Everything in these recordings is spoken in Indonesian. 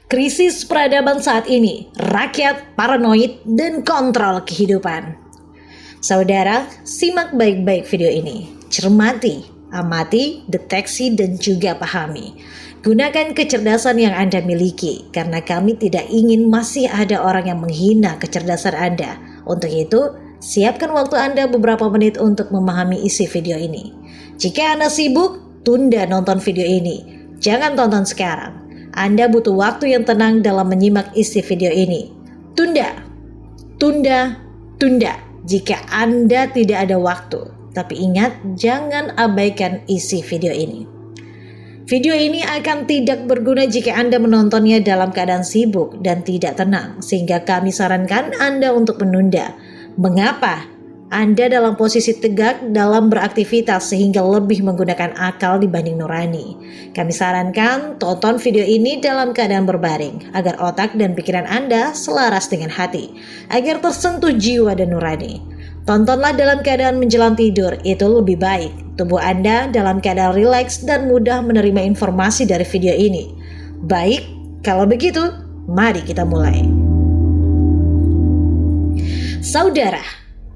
Krisis peradaban saat ini, rakyat paranoid dan kontrol kehidupan. Saudara, simak baik-baik video ini. Cermati, amati, deteksi, dan juga pahami. Gunakan kecerdasan yang Anda miliki, karena kami tidak ingin masih ada orang yang menghina kecerdasan Anda. Untuk itu, siapkan waktu Anda beberapa menit untuk memahami isi video ini. Jika Anda sibuk, tunda nonton video ini. Jangan tonton sekarang. Anda butuh waktu yang tenang dalam menyimak isi video ini. Tunda, tunda, tunda jika Anda tidak ada waktu. Tapi ingat, jangan abaikan isi video ini. Video ini akan tidak berguna jika Anda menontonnya dalam keadaan sibuk dan tidak tenang, sehingga kami sarankan Anda untuk menunda. Mengapa? Anda dalam posisi tegak dalam beraktivitas sehingga lebih menggunakan akal dibanding nurani. Kami sarankan tonton video ini dalam keadaan berbaring agar otak dan pikiran Anda selaras dengan hati, agar tersentuh jiwa dan nurani. Tontonlah dalam keadaan menjelang tidur, itu lebih baik. Tubuh Anda dalam keadaan rileks dan mudah menerima informasi dari video ini. Baik, kalau begitu, mari kita mulai. Saudara,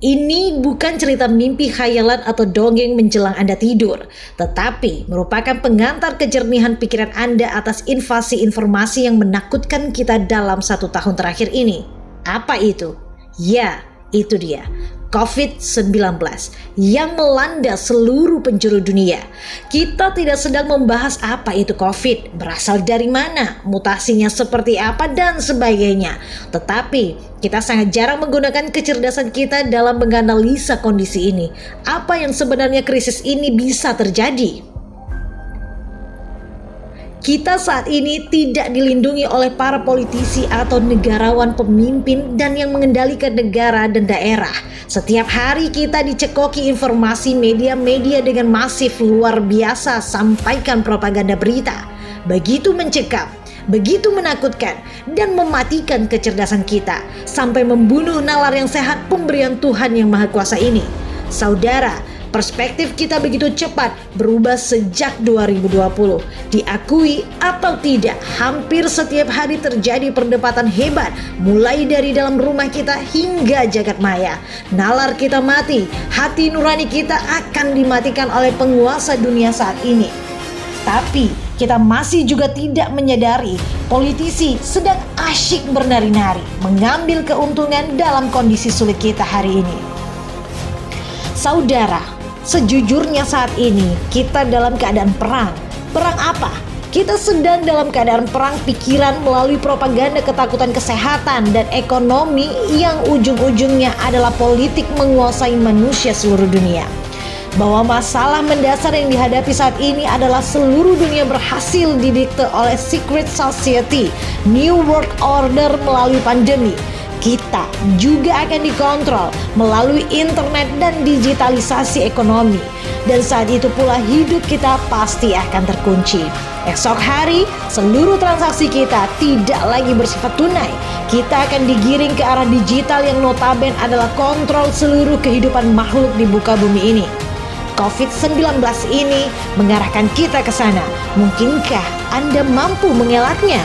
ini bukan cerita mimpi khayalan atau dongeng menjelang Anda tidur, tetapi merupakan pengantar kejernihan pikiran Anda atas invasi informasi yang menakutkan kita dalam 1 tahun terakhir ini. Apa itu? Ya, itu dia. COVID-19 yang melanda seluruh penjuru dunia. Kita tidak sedang membahas apa itu COVID, berasal dari mana, mutasinya seperti apa, dan sebagainya. Tetapi kita sangat jarang menggunakan kecerdasan kita dalam menganalisa kondisi ini. Apa yang sebenarnya krisis ini bisa terjadi? Kita saat ini tidak dilindungi oleh para politisi atau negarawan pemimpin dan yang mengendalikan negara dan daerah. Setiap hari kita dicekoki informasi media-media dengan masif luar biasa sampaikan propaganda berita. Begitu mencekam, begitu menakutkan dan mematikan kecerdasan kita sampai membunuh nalar yang sehat pemberian Tuhan yang Maha Kuasa ini. Saudara, perspektif kita begitu cepat berubah sejak 2020. Diakui atau tidak, hampir setiap hari terjadi perdebatan hebat, mulai dari dalam rumah kita hingga jagat maya. Nalar kita mati, hati nurani kita akan dimatikan oleh penguasa dunia saat ini. Tapi kita masih juga tidak menyadari politisi sedang asyik bernari-nari, mengambil keuntungan dalam kondisi sulit kita hari ini. Saudara, sejujurnya saat ini kita dalam keadaan perang. Perang apa? Kita sedang dalam keadaan perang pikiran melalui propaganda ketakutan kesehatan dan ekonomi yang ujung-ujungnya adalah politik menguasai manusia seluruh dunia. Bahwa masalah mendasar yang dihadapi saat ini adalah seluruh dunia berhasil didikte oleh Secret Society, New World Order melalui pandemi. Kita juga akan dikontrol melalui internet dan digitalisasi ekonomi. Dan saat itu pula hidup kita pasti akan terkunci. Esok hari, seluruh transaksi kita tidak lagi bersifat tunai. Kita akan digiring ke arah digital yang notabene adalah kontrol seluruh kehidupan makhluk di muka bumi ini. COVID-19 ini mengarahkan kita ke sana. Mungkinkah Anda mampu mengelaknya?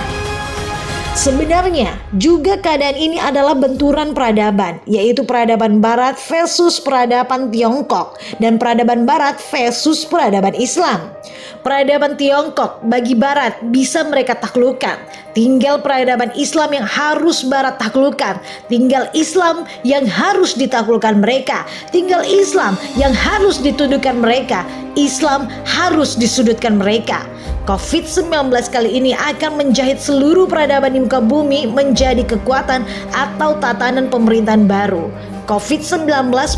Sebenarnya juga keadaan ini adalah benturan peradaban, yaitu peradaban Barat versus peradaban Tiongkok dan peradaban Barat versus peradaban Islam. Peradaban Tiongkok bagi Barat bisa mereka taklukkan, tinggal peradaban Islam yang harus Barat taklukkan, tinggal Islam yang harus ditaklukkan mereka, tinggal Islam yang harus ditundukkan mereka, Islam harus disudutkan mereka. COVID-19 kali ini akan menjahit seluruh peradaban di muka bumi menjadi kekuatan atau tatanan pemerintahan baru. COVID-19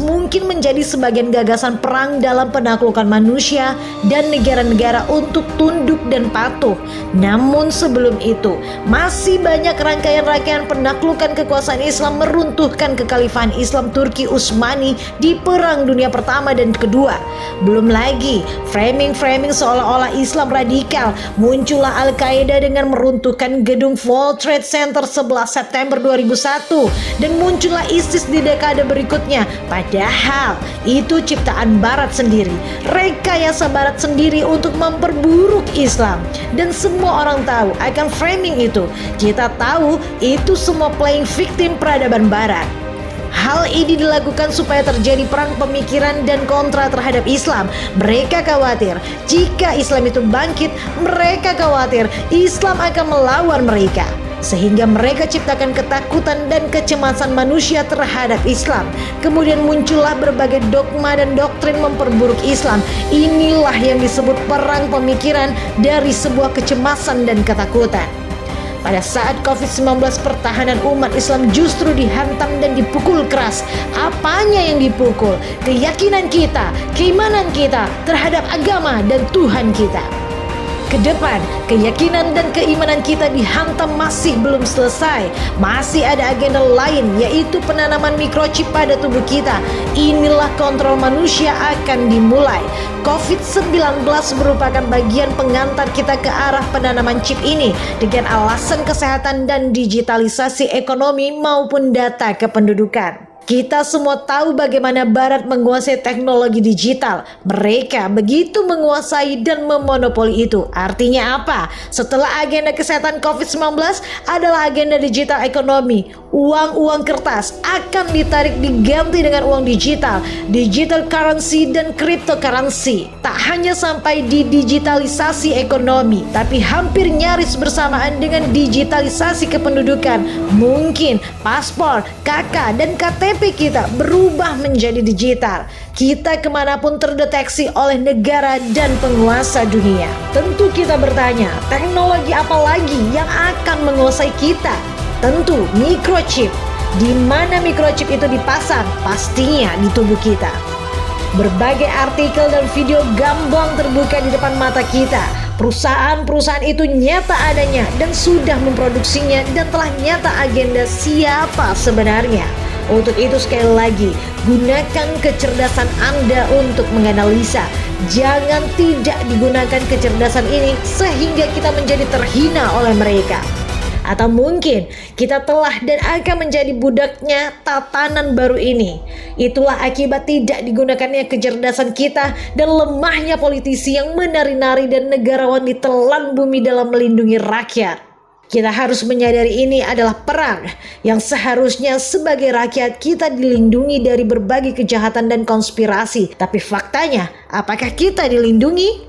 mungkin menjadi sebagian gagasan perang dalam penaklukan manusia dan negara-negara untuk tunduk dan patuh. Namun sebelum itu, masih banyak rangkaian-rangkaian penaklukan kekuasaan Islam meruntuhkan kekhalifahan Islam Turki Utsmani di Perang Dunia Pertama dan Kedua. Belum lagi framing-framing seolah-olah Islam radikal. Muncullah Al-Qaeda dengan meruntuhkan gedung World Trade Center 11 September 2001 dan muncullah ISIS di dekade dekade berikutnya. Padahal itu ciptaan Barat sendiri, rekayasa Barat sendiri untuk memperburuk Islam. Dan semua orang tahu akan framing itu. Kita tahu itu semua playing victim peradaban Barat. Hal ini dilakukan supaya terjadi perang pemikiran dan kontra terhadap Islam. Mereka khawatir jika Islam itu bangkit, mereka khawatir Islam akan melawan mereka. Sehingga mereka ciptakan ketakutan dan kecemasan manusia terhadap Islam. Kemudian muncullah berbagai dogma dan doktrin memperburuk Islam. Inilah yang disebut perang pemikiran dari sebuah kecemasan dan ketakutan. Pada saat COVID-19, pertahanan umat Islam justru dihantam dan dipukul keras. Apanya yang dipukul? Keyakinan kita, keimanan kita terhadap agama dan Tuhan kita. Kedepan, keyakinan dan keimanan kita dihantam masih belum selesai. Masih ada agenda lain, yaitu penanaman microchip pada tubuh kita. Inilah kontrol manusia akan dimulai. COVID-19 merupakan bagian pengantar kita ke arah penanaman chip ini dengan alasan kesehatan dan digitalisasi ekonomi maupun data kependudukan. Kita semua tahu bagaimana Barat menguasai teknologi digital. Mereka begitu menguasai dan memonopoli itu. Artinya apa? Setelah agenda kesehatan COVID-19 adalah agenda digital ekonomi. Uang-uang kertas akan ditarik diganti dengan uang digital, digital currency dan cryptocurrency. Tak hanya sampai di digitalisasi ekonomi, tapi hampir nyaris bersamaan dengan digitalisasi kependudukan. Mungkin paspor, KK, dan KTP kita berubah menjadi digital. Kita kemanapun terdeteksi oleh negara dan penguasa dunia. Tentu kita bertanya, teknologi apa lagi yang akan menguasai kita? Tentu microchip. Di mana microchip itu dipasang? Pastinya di tubuh kita. Berbagai artikel dan video gamblang terbuka di depan mata kita. Perusahaan-perusahaan itu nyata adanya dan sudah memproduksinya dan telah nyata agenda siapa sebenarnya. Untuk itu sekali lagi, gunakan kecerdasan Anda untuk menganalisa. Jangan tidak digunakan kecerdasan ini sehingga kita menjadi terhina oleh mereka. Atau mungkin kita telah dan akan menjadi budaknya tatanan baru ini. Itulah akibat tidak digunakannya kecerdasan kita dan lemahnya politisi yang menari-nari dan negarawan ditelan bumi dalam melindungi rakyat. Kita harus menyadari ini adalah perang yang seharusnya sebagai rakyat kita dilindungi dari berbagai kejahatan dan konspirasi. Tapi faktanya, apakah kita dilindungi?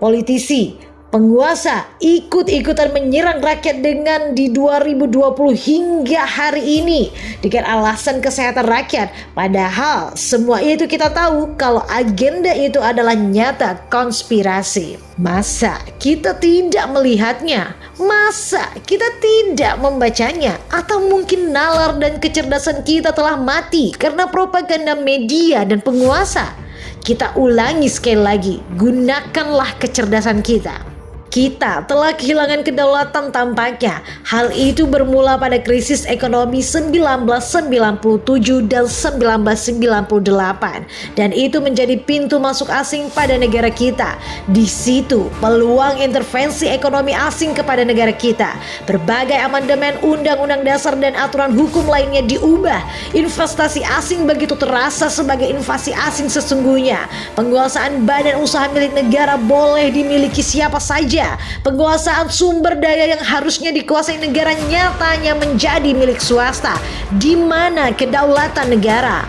Politisi, penguasa ikut-ikutan menyerang rakyat dengan di 2020 hingga hari ini dengan alasan kesehatan rakyat. Padahal semua itu kita tahu kalau agenda itu adalah nyata konspirasi. Masa kita tidak melihatnya? Masa kita tidak membacanya? Atau mungkin nalar dan kecerdasan kita telah mati karena propaganda media dan penguasa? Kita ulangi sekali lagi, gunakanlah kecerdasan kita. Kita telah kehilangan kedaulatan tampaknya. Hal itu bermula pada krisis ekonomi 1997 dan 1998. Dan itu menjadi pintu masuk asing pada negara kita. Di situ peluang intervensi ekonomi asing kepada negara kita. Berbagai amandemen undang-undang dasar dan aturan hukum lainnya diubah. Investasi asing begitu terasa sebagai invasi asing sesungguhnya. Penguasaan badan usaha milik negara boleh dimiliki siapa saja. Penguasaan sumber daya yang harusnya dikuasai negara nyatanya menjadi milik swasta. Di mana kedaulatan negara?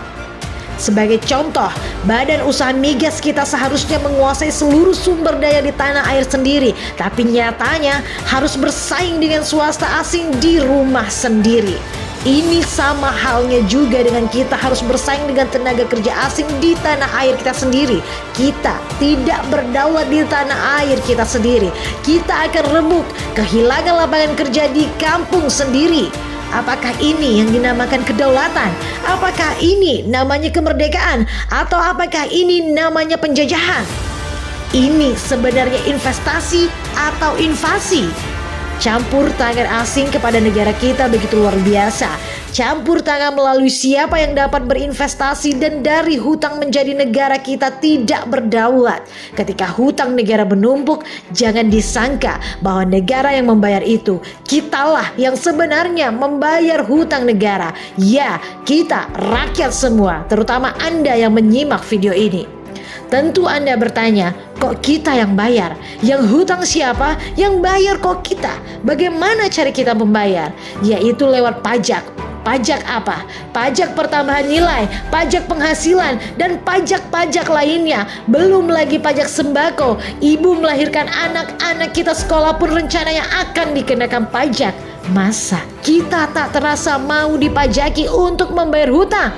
Sebagai contoh, badan usaha migas kita seharusnya menguasai seluruh sumber daya di tanah air sendiri, tapi nyatanya harus bersaing dengan swasta asing di rumah sendiri. Ini sama halnya juga dengan kita harus bersaing dengan tenaga kerja asing di tanah air kita sendiri. Kita tidak berdaulat di tanah air kita sendiri. Kita akan remuk, kehilangan lapangan kerja di kampung sendiri. Apakah ini yang dinamakan kedaulatan? Apakah ini namanya kemerdekaan? Atau apakah ini namanya penjajahan? Ini sebenarnya investasi atau invasi? Campur tangan asing kepada negara kita begitu luar biasa. Campur tangan melalui siapa yang dapat berinvestasi dan dari hutang menjadi negara kita tidak berdaulat. Ketika hutang negara menumpuk, jangan disangka bahwa negara yang membayar itu. Kitalah yang sebenarnya membayar hutang negara. Ya, kita rakyat semua, terutama Anda yang menyimak video ini. Tentu Anda bertanya, kok kita yang bayar? Yang hutang siapa? Yang bayar kok kita? Bagaimana cara kita membayar? Yaitu lewat pajak. Pajak apa? Pajak pertambahan nilai, pajak penghasilan, dan pajak-pajak lainnya. Belum lagi pajak sembako. Ibu melahirkan anak-anak kita sekolah pun rencananya akan dikenakan pajak. Masa kita tak terasa mau dipajaki untuk membayar hutang?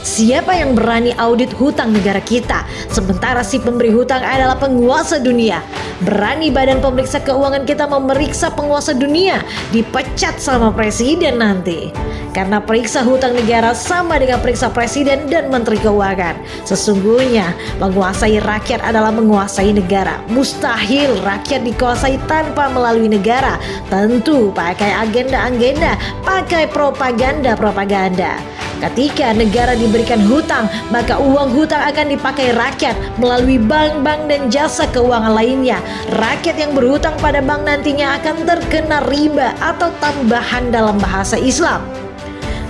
Siapa yang berani audit hutang negara kita? Sementara si pemberi hutang adalah penguasa dunia. Berani badan pemeriksa keuangan kita memeriksa penguasa dunia? Dipecat sama presiden nanti. Karena periksa hutang negara sama dengan periksa presiden dan menteri keuangan. Sesungguhnya menguasai rakyat adalah menguasai negara. Mustahil rakyat dikuasai tanpa melalui negara. Tentu pakai agenda-agenda, pakai propaganda-propaganda. Ketika negara diberikan hutang, maka uang hutang akan dipakai rakyat melalui bank-bank dan jasa keuangan lainnya. Rakyat yang berhutang pada bank nantinya akan terkena riba atau tambahan dalam bahasa Islam.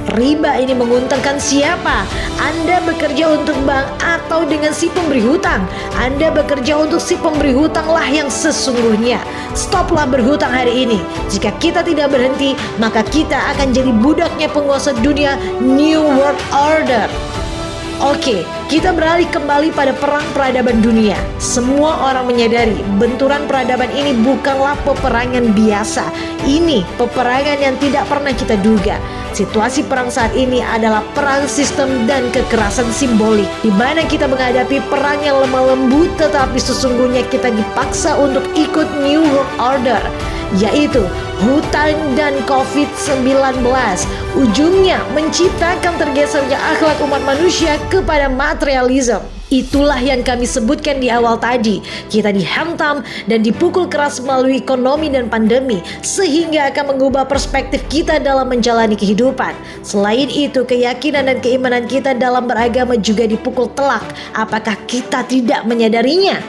Riba ini menguntungkan siapa? Anda bekerja untuk bank atau dengan si pemberi hutang? Anda bekerja untuk si pemberi hutanglah yang sesungguhnya. Stoplah berhutang hari ini. Jika kita tidak berhenti, maka kita akan jadi budaknya penguasa dunia New World Order. Oke, kita beralih kembali pada perang peradaban dunia. Semua orang menyadari benturan peradaban ini bukanlah peperangan biasa. Ini peperangan yang tidak pernah kita duga. Situasi perang saat ini adalah perang sistem dan kekerasan simbolik, di mana kita menghadapi perang yang lemah lembut, tetapi sesungguhnya kita dipaksa untuk ikut New World Order, yaitu hutang dan COVID-19. Ujungnya menciptakan tergesernya akhlak umat manusia kepada materialisme. Itulah yang kami sebutkan di awal tadi. Kita dihantam dan dipukul keras melalui ekonomi dan pandemi, sehingga akan mengubah perspektif kita dalam menjalani kehidupan. Selain itu, keyakinan dan keimanan kita dalam beragama juga dipukul telak. Apakah kita tidak menyadarinya?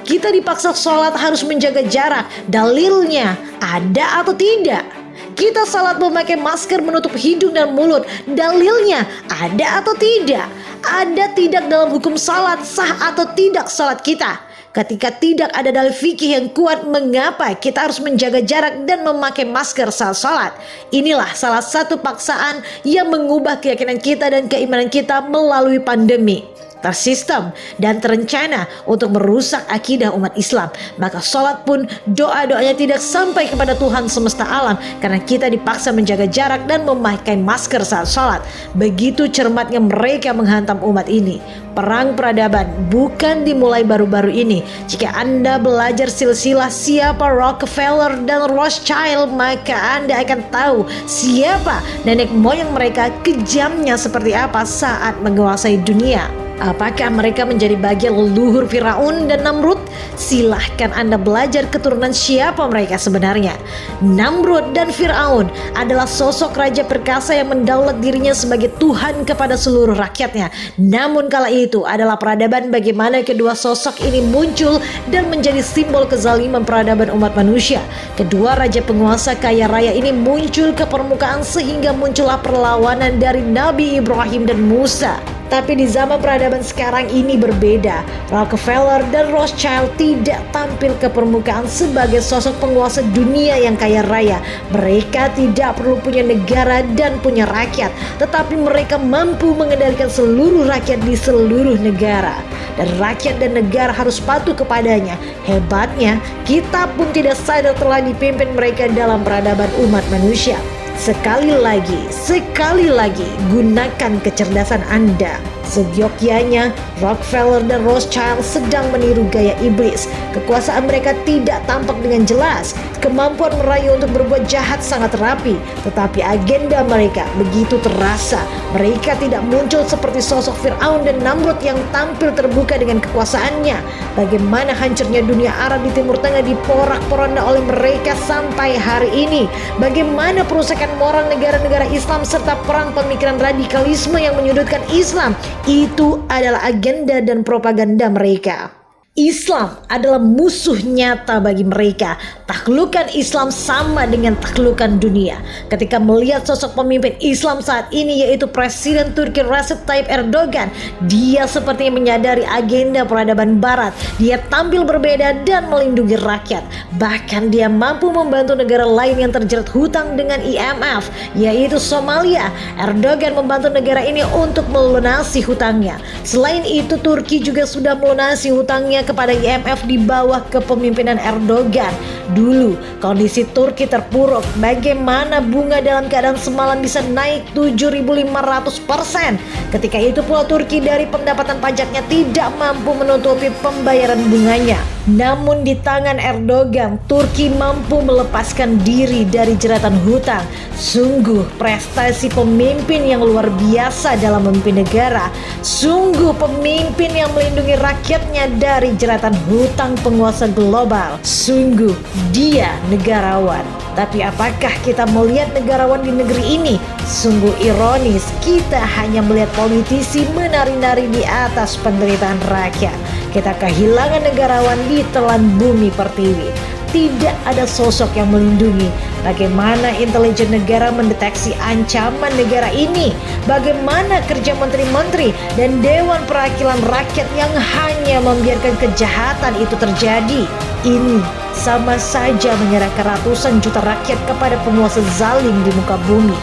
Kita dipaksa sholat harus menjaga jarak. Dalilnya ada atau tidak? Kita salat memakai masker menutup hidung dan mulut. Dalilnya ada atau tidak? Ada tidak dalam hukum salat, sah atau tidak salat kita? Ketika tidak ada dalil fikih yang kuat, mengapa kita harus menjaga jarak dan memakai masker saat salat? Inilah salah satu paksaan yang mengubah keyakinan kita dan keimanan kita melalui pandemi. Tersistem dan terencana untuk merusak akidah umat Islam. Maka sholat pun doa-doanya tidak sampai kepada Tuhan semesta alam, karena kita dipaksa menjaga jarak dan memakai masker saat sholat. Begitu cermatnya mereka menghantam umat ini. Perang peradaban bukan dimulai baru-baru ini. Jika Anda belajar silsilah siapa Rockefeller dan Rothschild, maka Anda akan tahu siapa nenek moyang mereka, kejamnya seperti apa saat menguasai dunia. Apakah mereka menjadi bagian leluhur Firaun dan Namrud? Silahkan Anda belajar keturunan siapa mereka sebenarnya. Namrud dan Firaun adalah sosok raja perkasa yang mendaulat dirinya sebagai Tuhan kepada seluruh rakyatnya. Namun kala itu adalah peradaban bagaimana kedua sosok ini muncul dan menjadi simbol kezaliman peradaban umat manusia. Kedua raja penguasa kaya raya ini muncul ke permukaan sehingga muncullah perlawanan dari Nabi Ibrahim dan Musa. Tapi di zaman peradaban sekarang ini berbeda. Rockefeller dan Rothschild tidak tampil ke permukaan sebagai sosok penguasa dunia yang kaya raya. Mereka tidak perlu punya negara dan punya rakyat, tetapi mereka mampu mengendalikan seluruh rakyat di seluruh negara. Dan rakyat dan negara harus patuh kepadanya. Hebatnya, kita pun tidak sadar telah dipimpin mereka dalam peradaban umat manusia. Sekali lagi, gunakan kecerdasan Anda. Seyogyanya, Rockefeller dan Rothschild sedang meniru gaya iblis. Kekuasaan mereka tidak tampak dengan jelas, Kemampuan merayu untuk berbuat jahat sangat rapi, tetapi agenda mereka begitu terasa. Mereka tidak muncul seperti sosok Fir'aun dan Namrud yang tampil terbuka dengan kekuasaannya. Bagaimana hancurnya dunia Arab di Timur Tengah diporak-poranda oleh mereka sampai hari ini. Bagaimana perusakan moral negara-negara Islam serta perang pemikiran radikalisme yang menyudutkan Islam. Itu adalah agenda dan propaganda mereka. Islam adalah musuh nyata bagi mereka. Taklukan Islam sama dengan taklukan dunia. Ketika melihat sosok pemimpin Islam saat ini, yaitu Presiden Turki Recep Tayyip Erdogan, dia sepertinya menyadari agenda peradaban Barat. Dia tampil berbeda dan melindungi rakyat. Bahkan dia mampu membantu negara lain yang terjerat hutang dengan IMF, yaitu Somalia. Erdogan membantu negara ini untuk melunasi hutangnya. Selain itu, Turki juga sudah melunasi hutangnya kepada IMF di bawah kepemimpinan Erdogan. Dulu kondisi Turki terpuruk. Bagaimana bunga dalam keadaan semalam bisa naik 7.500%? Ketika itu pula Turki dari pendapatan pajaknya tidak mampu menutupi pembayaran bunganya. Namun di tangan Erdogan, Turki mampu melepaskan diri dari jeratan hutang. Sungguh prestasi pemimpin yang luar biasa dalam memimpin negara. Sungguh pemimpin yang melindungi rakyatnya dari jeratan hutang penguasa global. Sungguh dia negarawan. Tapi apakah kita melihat negarawan di negeri ini? Sungguh ironis, kita hanya melihat politisi menari-nari di atas penderitaan rakyat. Kita kehilangan negarawan di telan bumi pertiwi. Tidak ada sosok yang melindungi. Bagaimana intelijen negara mendeteksi ancaman negara ini? Bagaimana kerja menteri-menteri dan Dewan Perwakilan Rakyat yang hanya membiarkan kejahatan itu terjadi? Ini sama saja menyerahkan ratusan juta rakyat kepada penguasa zalim di muka bumi.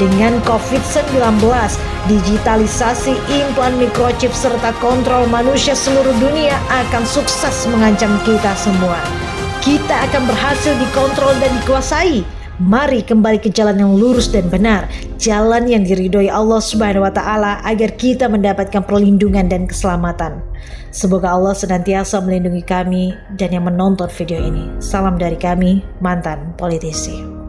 Dengan COVID-19, digitalisasi, implan microchip serta kontrol manusia seluruh dunia akan sukses mengancam kita semua. Kita akan berhasil dikontrol dan dikuasai. Mari kembali ke jalan yang lurus dan benar, jalan yang diridhoi Allah Subhanahu wa Ta'ala, agar kita mendapatkan perlindungan dan keselamatan. Semoga Allah senantiasa melindungi kami dan yang menonton video ini. Salam dari kami, mantan politisi.